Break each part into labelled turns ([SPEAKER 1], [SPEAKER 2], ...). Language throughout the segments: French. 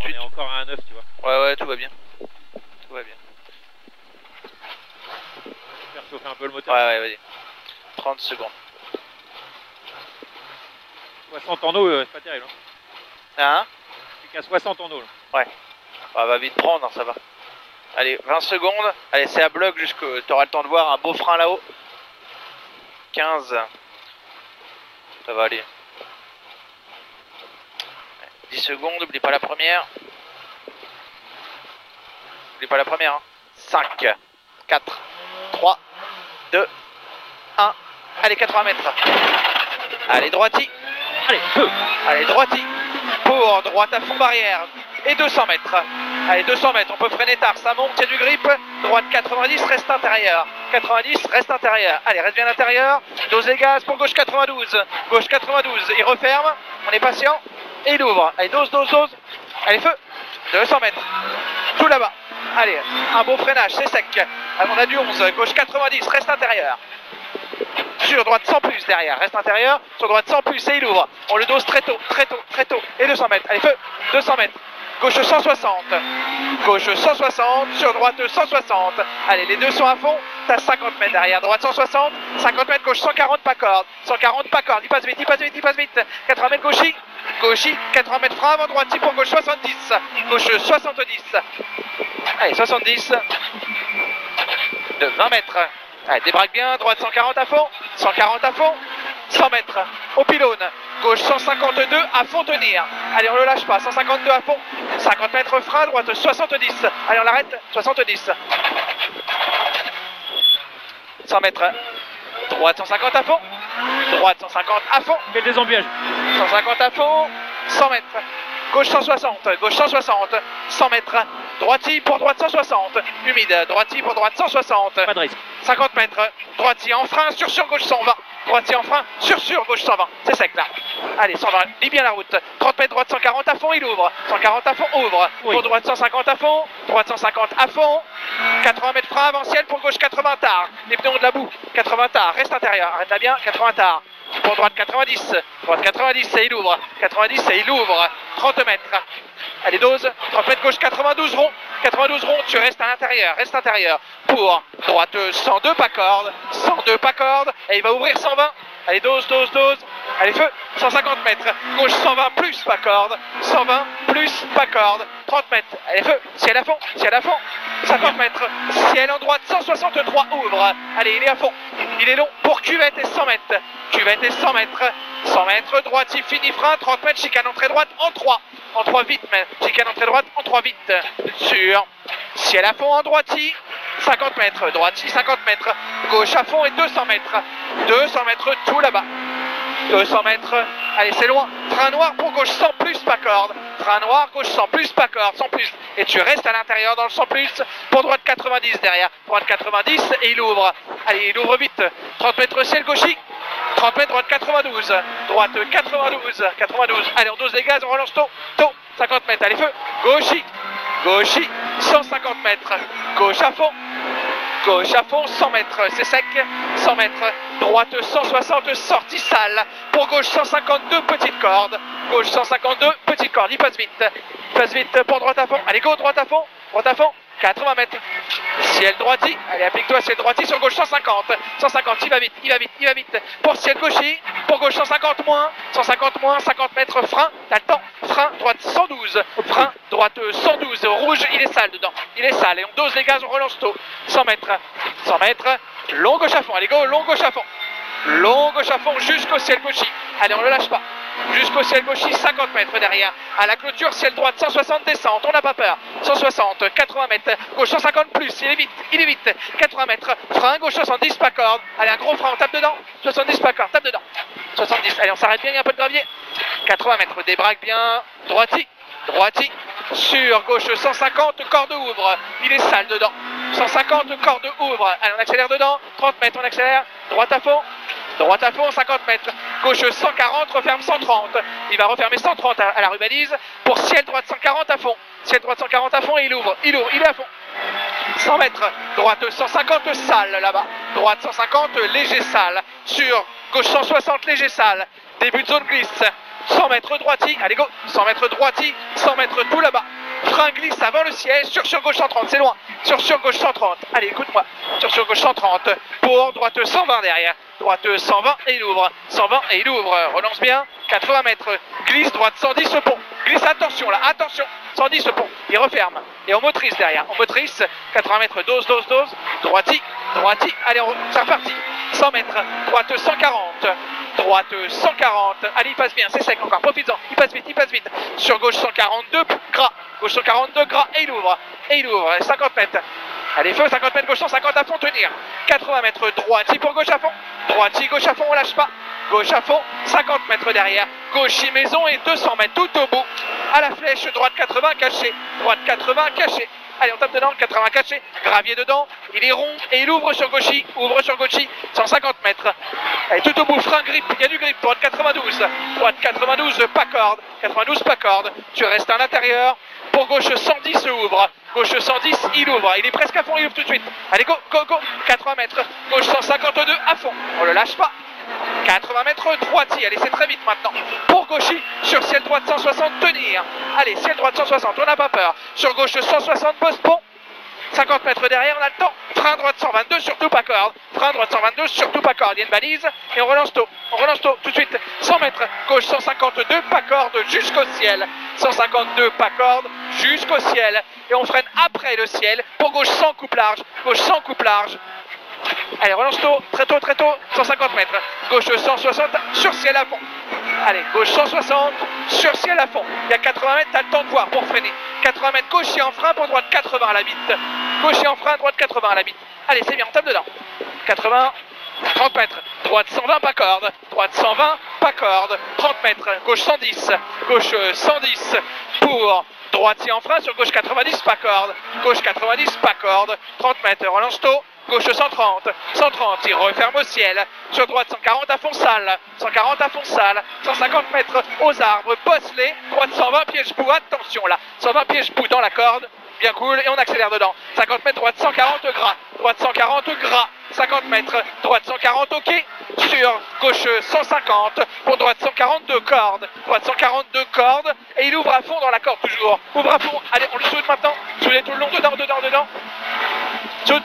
[SPEAKER 1] On est encore à 1,9 tu vois.
[SPEAKER 2] Ouais, tout va bien. Tout va bien.
[SPEAKER 1] Je vais faire chauffer un peu le moteur.
[SPEAKER 2] Ouais, vas-y. 30 secondes.
[SPEAKER 1] 60 en eau, c'est pas terrible.
[SPEAKER 2] Hein?
[SPEAKER 1] C'est qu'à 60 en eau. Là.
[SPEAKER 2] Ouais. On va vite prendre, ça va. Allez, 20 secondes. Allez, c'est à bloc jusqu'au... Tu auras le temps de voir un beau frein là-haut. 15. Ça va aller. 10 secondes, n'oublie pas la première. N'oublie pas la première. Hein. 5, 4, 3, 2, 1. Allez, 80 mètres. Allez, droiti.
[SPEAKER 1] Allez, feu.
[SPEAKER 2] Allez, droiti. Pour droite à fond barrière. Et 200 mètres. Allez, 200 mètres. On peut freiner tard. Ça monte, il y a du grip. Droite 90, reste intérieur. 90, reste intérieur. Allez, reste bien intérieur. Dose les gaz pour gauche 92. Gauche 92. Il referme. On est patient. Et il ouvre. Allez, dose. Allez, feu. 200 mètres. Tout là-bas. Allez, un beau freinage, c'est sec. On a du 11. Gauche 90, reste intérieur. Sur droite sans plus derrière, reste intérieur. Sur droite sans plus et il ouvre. On le dose très tôt. Et 200 mètres. Allez, feu. 200 mètres. Gauche 160. Gauche 160. Sur droite 160. Allez, les deux sont à fond. T'as 50 mètres derrière. Droite 160. 50 mètres. Gauche 140 pas corde. 140 pas corde. Il passe vite. 80 mètres gauchis. 80 mètres frein avant droite pour gauche 70. Gauche 70. Allez, 70. De 20 mètres. Allez, débraque bien. Droite 140 à fond. 140 à fond. 100 mètres. Au pylône. Gauche 152 à fond tenir. Allez, on le lâche pas. 152 à fond. 50 mètres frein. Droite 70. Allez, on l'arrête. 70. 100 mètres. Droite 150 à fond. Droite 150 à fond.
[SPEAKER 1] Quel désembiage.
[SPEAKER 2] 150 à fond. 100 mètres. Gauche 160. Gauche 160. 100 mètres. Droiti pour droite 160. Humide. Droiti pour droite 160.
[SPEAKER 1] Pas de risque.
[SPEAKER 2] 50 mètres. Droiti en frein. Sur gauche 120. Droiti en frein. Sur gauche 120. C'est sec là. Allez, 120. Lis bien la route. 30 mètres droite 140 à fond. Il ouvre. 140 à fond. Ouvre.
[SPEAKER 1] Oui.
[SPEAKER 2] Pour droite 150 à fond. Droite 150 à fond. 80 mètres frein avanciel pour gauche 80 tard. Les pneus ont de la boue. 80 tard. Reste intérieur. Arrête là bien. 80 tard. Pour droite 90. Droite 90 et il ouvre. 90 et il ouvre. 30 mètres. Allez, dose. 30 mètres gauche 92 rond. 92 rond. Tu restes à l'intérieur. Reste intérieur. Pour droite 102 pas corde. 102 pas corde. Et il va ouvrir 120. Allez, dose. Allez, feu. 150 mètres. Gauche 120 plus pas corde. 120 plus pas corde. 30 mètres. Allez, feu. Ciel à fond. 50 mètres. Ciel en droite 163 ouvre. Allez, il est à fond. Il est long pour cuvette et 100 mètres. Cuvette et 100 mètres. 100 mètres. Droite, il finit frein. 30 mètres. Chicane entrée droite en 3. En 3 vite, mais chicane entrée droite en 3 vite. Sur ciel à fond en droiti. 50 mètres. Droiti 50 mètres. Gauche à fond et 200 mètres. 200 mètres tout là-bas. 200 mètres. Allez, c'est loin. Frein noir pour gauche 100 plus pas corde. Frein noir, gauche 100 plus pas corde. 100 plus. Et tu restes à l'intérieur dans le 100 plus. Pour droite 90 derrière. Droite 90 et il ouvre. Allez, il ouvre vite. 30 mètres ciel gauchi. 30 mètres droite 92. Droite 92. Allez, on dose les gaz, on relance tôt. 50 mètres. Allez, feu. Gauchi. 150 mètres. Gauche à fond. 100 mètres, c'est sec, 100 mètres, droite 160, sortie sale, pour gauche 152, petite corde, gauche 152, petite corde, il passe vite pour droite à fond, allez go, droite à fond, 80 mètres, ciel droiti, allez applique-toi ciel droiti sur gauche 150, il va vite, pour ciel gauchi, pour gauche 150 moins, 50 mètres, frein, t'as le temps, frein, droite 112, frein, droite 112, rouge, il est sale dedans, et on dose les gaz, on relance tôt, 100 mètres, long gauche à fond, allez go, long gauche à fond jusqu'au ciel gauchi, allez on le lâche pas. Jusqu'au ciel gauchi, 50 mètres derrière. À la clôture, ciel droite, 160 descente, on n'a pas peur. 160, 80 mètres, gauche 150 plus, il est vite. 80 mètres, frein, gauche 70, pas corde. Allez, un gros frein, on tape dedans. 70, pas corde, tape dedans. 70, allez, on s'arrête bien, il y a un peu de gravier. 80 mètres, débraque bien, droiti. Sur gauche 150, corde ouvre. Il est sale dedans. 150, corde ouvre. Allez, on accélère dedans. 30 mètres, on accélère. Droite à fond, 50 mètres. Gauche 140, referme 130. Il va refermer 130 à la rubalise. Pour ciel droite 140 à fond. Et il ouvre. Il est à fond. 100 mètres. Droite 150, sale là-bas. Droite 150, léger sale. Sur gauche 160, léger sale. Début de zone glisse. 100 mètres droiti, allez go, 100 mètres droiti, 100 mètres tout là-bas. Frein glisse avant le siège, sur gauche 130, c'est loin. Sur gauche 130, allez écoute-moi, sur gauche 130, pour droite 120 derrière. Droite 120 et il ouvre, 120 et il ouvre, relance bien, 80 mètres, glisse, droite 110 au pont, glisse, attention là, attention, 110 au pont, il referme, et on motrice derrière, on motrice, 80 mètres, dose, droiti, allez, c'est reparti, 100 mètres, droite 140, allez il passe bien, c'est sec encore, profites-en, il passe vite, sur gauche 142, gras, gauche 142, gras, et il ouvre, 50 mètres, allez feu, 50 mètres, gauche 150 à fond, tenir, 80 mètres, droiti pour gauche à fond, gauche à fond, on lâche pas, gauche à fond, 50 mètres derrière, gauche maison et 200 mètres tout au bout, à la flèche, droite 80 caché, allez on tape dedans, 80 caché, gravier dedans, il est rond et il ouvre sur gauchy, 150 mètres, allez tout au bout, frein grip, il y a du grip, droite 92, pas corde, tu restes à l'intérieur, pour gauche 110 ouvre, gauche 110 il ouvre, il est presque à fond, il ouvre tout de suite, allez go, 80 mètres, gauche 152 à fond, on le lâche pas, 80 mètres droiti, allez c'est très vite maintenant, pour gauchy, sur ciel droite 160 tenir, allez ciel droite 160, on n'a pas peur, sur gauche 160 post pont, 50 mètres derrière, on a le temps, frein droite 122, surtout pas corde, il y a une balise, et on relance tôt, tout de suite, 100 mètres, gauche 152, pas corde, jusqu'au ciel, 152, pas corde, jusqu'au ciel, et on freine après le ciel, pour gauche 100 coupe large, allez relance tôt, très tôt, 150 mètres, gauche 160, sur ciel à fond, allez, gauche 160, sur ciel à fond, il y a 80 mètres, t'as le temps de voir pour freiner, 80 mètres, gaucher en frein pour droite 80 à la bite, allez c'est bien, on tape dedans, 80, 30 mètres, droite 120 pas corde, 30 mètres, gauche 110 pour droitier en frein sur gauche 90 pas corde, 30 mètres, relance tôt, gauche 130, il referme au ciel, sur droite 140 à fond salle, 150 mètres aux arbres, bosse-les, droite 120 piège bout, attention là, 120 piège bout dans la corde, bien cool, et on accélère dedans, 50 mètres, droite 140 gras, 50 mètres, droite 140 ok, sur gauche 150, pour droite 142 cordes, et il ouvre à fond dans la corde toujours, ouvre à fond, allez on le soude maintenant, soudez tout le long, dedans, soude,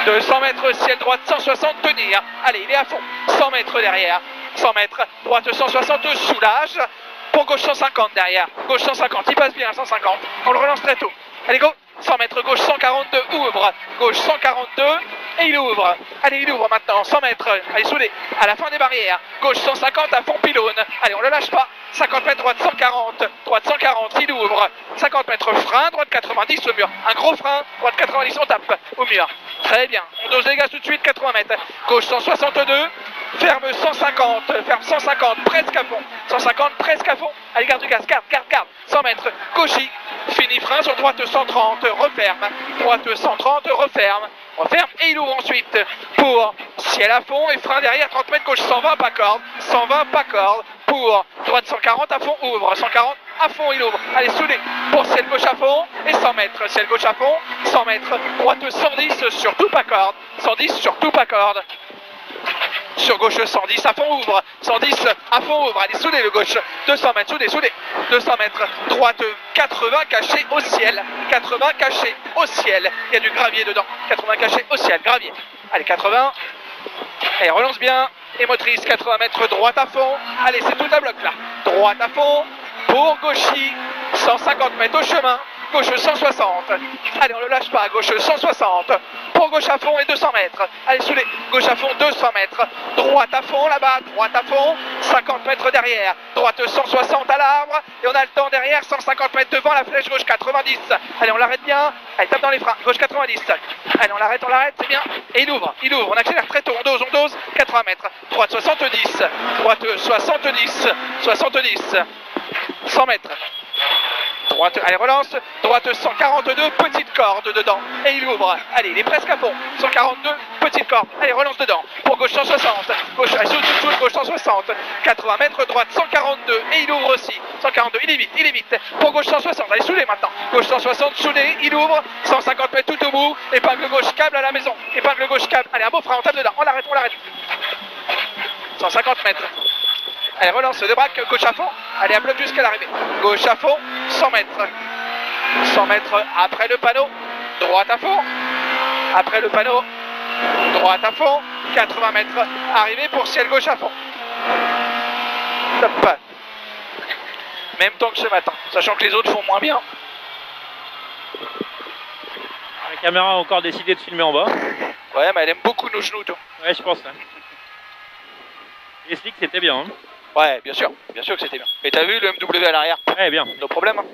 [SPEAKER 2] 200 mètres, ciel droite 160, tenir, allez il est à fond, 100 mètres derrière, 100 mètres, droite 160, soulage, pour gauche 150 derrière, gauche 150, il passe bien 150, on le relance très tôt, allez go, 100 mètres, gauche 142, ouvre, gauche 142, et il ouvre, allez il ouvre maintenant, 100 mètres, allez soudé, à la fin des barrières, gauche 150 à fond pylône, allez on le lâche pas, 50 mètres, droite 140, il ouvre, 50 mètres, frein, droite 90 au mur, un gros frein, droite 90, on tape au mur, très bien, on dose les gaz tout de suite, 80 mètres, gauche 162, ferme 150, presque à fond, allez garde du gaz, garde, 100 mètres, gauchy, fini frein sur droite 130, referme, et il ouvre ensuite pour ciel à fond et frein derrière, 30 mètres, gauche 120 pas corde, pour droite 140 à fond, ouvre, 140 à fond, il ouvre, allez soudé, pour ciel gauche à fond, et 100 mètres, ciel gauche à fond, 100 mètres, droite 110 sur tout pas corde, sur gauche 110 à fond ouvre, 110 à fond ouvre, allez soudez le gauche, 200 mètres, soudez, 200 mètres, droite 80 caché au ciel, il y a du gravier dedans, 80 caché au ciel, gravier, allez 80, allez relance bien, et motrice 80 mètres, droite à fond, allez c'est tout à bloc là, droite à fond, pour gauchy, 150 mètres au chemin, gauche 160, allez on le lâche pas, gauche 160, pour gauche à fond et 200 mètres, allez soudez, gauche à fond 200 mètres, droite à fond là-bas, 50 mètres derrière, droite 160 à l'arbre, et on a le temps derrière, 150 mètres devant la flèche, gauche 90, allez on l'arrête bien, allez tape dans les freins, gauche 90, allez on l'arrête, c'est bien, et il ouvre, on accélère très tôt, on dose, 80 mètres, droite 70, 100 mètres, droite, allez relance, droite 142, petite corde dedans, et il ouvre, allez il est presque à fond, 142, petite corde, allez relance dedans, pour gauche 160, gauche, allez sous, gauche 160, 80 mètres, droite 142, et il ouvre aussi, 142, il est vite, pour gauche 160, allez soudez maintenant, gauche 160, soudé, il ouvre, 150 mètres tout au bout, épingle gauche câble à la maison, allez un beau frein, on tape dedans, on l'arrête, 150 mètres, Allez, relance de braque, gauche à fond. Allez, à bloc jusqu'à l'arrivée. Gauche à fond, 100 mètres. 100 mètres après le panneau. Droite à fond. Après le panneau. Droite à fond. 80 mètres. Arrivée pour ciel gauche à fond. Top. Même temps que ce matin, sachant que les autres font moins bien.
[SPEAKER 1] La caméra a encore décidé de filmer en bas.
[SPEAKER 2] Ouais, mais elle aime beaucoup nos genoux, toi.
[SPEAKER 1] Ouais, je pense. Ouais. Les slicks, c'était bien. Hein.
[SPEAKER 2] Ouais, bien sûr que c'était bien. Et t'as vu le MW à l'arrière?
[SPEAKER 1] Ouais, bien.
[SPEAKER 2] No problème. Hein.